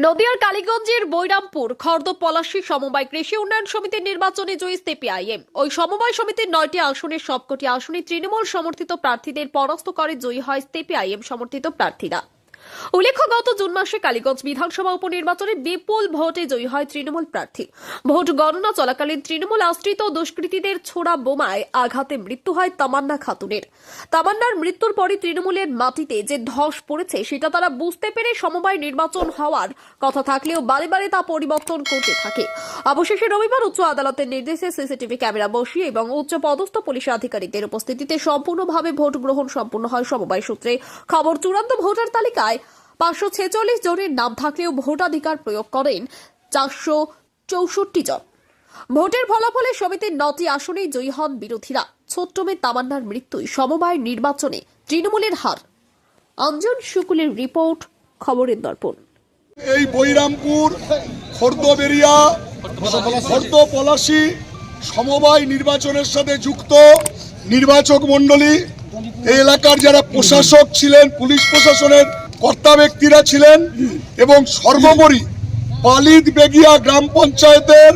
নদিয়ার কালীগঞ্জের বৈরামপুর খর্দ পলাশী সমবায় কৃষি উন্নয়ন সমিতির নির্বাচনে জয়ী সিপিআইএম। ওই সমবায় সমিতির 9টি আসনের সবকটি আসনে তৃণমূল সমর্থিত প্রার্থীদের পরাস্ত করে জয়ী হয় সিপিআইএম সমর্থিত প্রার্থীরা। উল্লেখ্য, গত জুন মাসে কালীগঞ্জ বিধানসভা উপনির্বাচনে বিপুল ভোটে জয়ী হয় তৃণমূল প্রার্থী। ভোট গণনা চলাকালীন তৃণমূল আশ্রিত দুষ্কৃতীদের ছোড়া বোমায় আঘাতে মৃত্যু হয় তামান্না খাতুনের। তামান্নার মৃত্যুর পরই তৃণমূলের মাটিতে যে ধস পড়েছে সেটা তারা বুঝতে পেরে সমবায় নির্বাচন হওয়ার কথা থাকলেও বারে বারে তা পরিবর্তন করতে থাকে। অবশেষে রবিবার উচ্চ আদালতের নির্দেশে সিসিটিভি ক্যামেরা বসিয়ে এবং উচ্চ পদস্থ পুলিশ আধিকারিকদের উপস্থিতিতে সম্পূর্ণভাবে ভোট গ্রহণ সম্পূর্ণ হয়। সমবায় সূত্রে খবর, চূড়ান্ত ভোটার তালিকায় 546 জনের নাম থাকলেও ভোটাধিকার প্রয়োগ করেন 464 জন। ভোটের ফলাফলে সমিতির 9টি আসনেই জয়ী হন বিরোধীরা। ছোট্ট মেয়ে তামান্নার মৃত্যুই সমবায় নির্বাচনে তৃণমূলের হার। অঞ্জন শুকুলের রিপোর্ট, খবরের দর্পণ। এই বৈরামপুর খর্দবেরিয়া খর্দ পলাশী সমবায় নির্বাচনের সাথে যুক্ত নির্বাচক মণ্ডলী, এই এলাকার যারা প্রশাসক ছিলেন, পুলিশ প্রশাসনের কর্তা ব্যক্তিরা ছিলেন এবং সর্বোপরি পালিত বেগিয়া গ্রাম পঞ্চায়েতের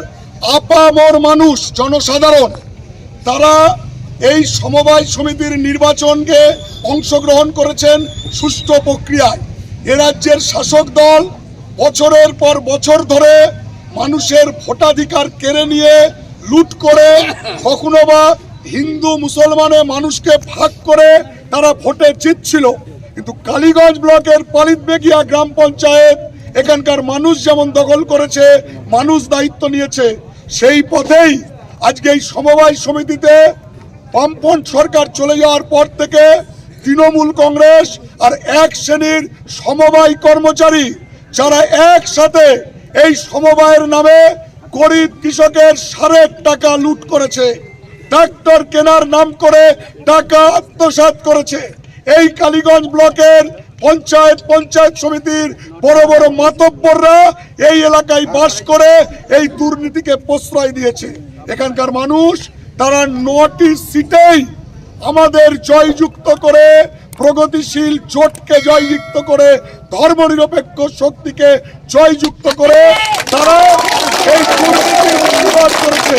আপামর মানুষ, জনসাধারণ, তারা এই সমবায় সমিতির নির্বাচনকে অংশগ্রহণ করেছেন সুষ্ঠু প্রক্রিয়ায়। এ রাজ্যের শাসক দল বছরের পর বছর ধরে মানুষের ভোটাধিকার কেড়ে নিয়ে লুট করে, কখনো বা হিন্দু মুসলমানে মানুষকে ভাগ করে তারা ভোটে জিতছিল। কিন্তু কালীগঞ্জ ব্লকের পালিতবেগিয়া গ্রাম পঞ্চায়েত, এখানকার মানুষ যেমন দখল করেছে, মানুষ দায়িত্ব নিয়েছে, সেই পথেই আজকে এই সমবায় সমিতিতে বামপন্থ সরকার চলে যাওয়ার পর থেকে তৃণমূল কংগ্রেস আর এক শ্রেণীর সমবায় কর্মচারী, যারা একসাথে এই সমবায়ের নামে গরিব কৃষকের সারের টাকা লুট করেছে, ট্রাক্টর কেনার নাম করে টাকা আত্মসাৎ করেছে। এই কালীগঞ্জ ব্লকের পঞ্চায়েত সমিতির বড় বড় মাতব্বররা এই এলাকায় বাস করে এই দুর্নীতিকে প্রশ্রয় দিয়েছে। এখানকার মানুষ তারা 9টি সিটেই আমাদের জয়যুক্ত করে, প্রগতিশীল জোটকে জয়যুক্ত করে, ধর্মনিরপেক্ষ শক্তিকে জয়যুক্ত করে তারা এই দুর্নীতির প্রতিবাদ করেছে।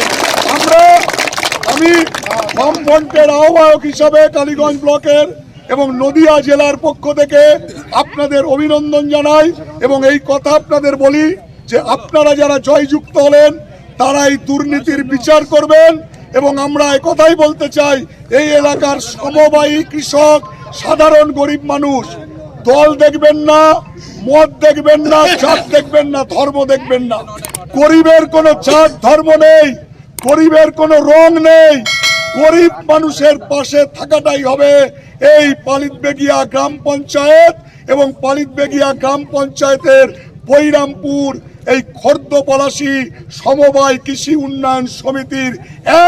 আমি বামফ্রন্টের আহ্বায়ক হিসাবে কালীগঞ্জ ব্লকের এবং নদিয়া জেলার পক্ষ থেকে আপনাদের অভিনন্দন জানাই এবং এই কথা আপনাদের বলি যে আপনারা যারা জয়যুক্ত হলেন তারা এই দুর্নীতির বিচার করবেন। এবং আমরা এই কথাই বলতে চাই, এই এলাকার সমবায়ী কৃষক, সাধারণ গরিব মানুষ, দল দেখবেন না, মত দেখবেন না, জাত দেখবেন না, ধর্ম দেখবেন না। গরিবের কোনো জাত ধর্ম নেই, গরিবের কোনো রং নেই। গরিব মানুষের পাশে থাকাটাই হবে এই পালিতবেগিয়া গ্রাম পঞ্চায়েত এবং পালিতবেগিয়া গ্রাম পঞ্চায়েতের বৈরামপুর এই খর্দ পলাশী সমবায় কৃষি উন্নয়ন সমিতির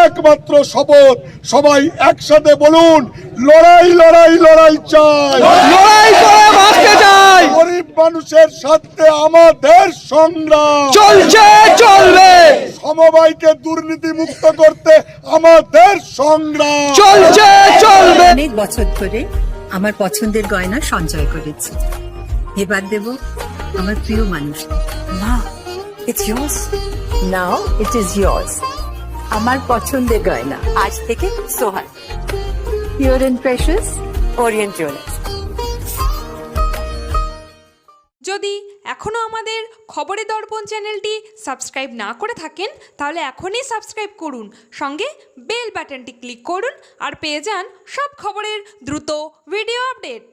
একমাত্র শপথ। সবাই একসাথে বলুন, লড়াই লড়াই লড়াই চাই, লড়াই করে বাঁচতে চাই। গরিব মানুষের সাথে আমাদের সংগ্রাম চলছে, চলবে। সমবায়কে দুর্নীতি মুক্ত করতে আমাদের সংগ্রাম চলছে, চলবে। অনেক বছর ধরে আমার পছন্দের গয়না সঞ্চয় করেছি, এবার দেব আমার প্রিয় মানুষ। মা, it's yours. Now it is yours. আমার পছন্দের গয়না আজ থেকে সোহান, Pure and Precious, Orient Jewelers. যদি এখনও আমাদের খবরের দর্পণ চ্যানেলটি সাবস্ক্রাইব না করে থাকেন তাহলে এখনই সাবস্ক্রাইব করুন, সঙ্গে বেল বাটনটি ক্লিক করুন আর পেয়ে যান সব খবরের দ্রুত ভিডিও আপডেট।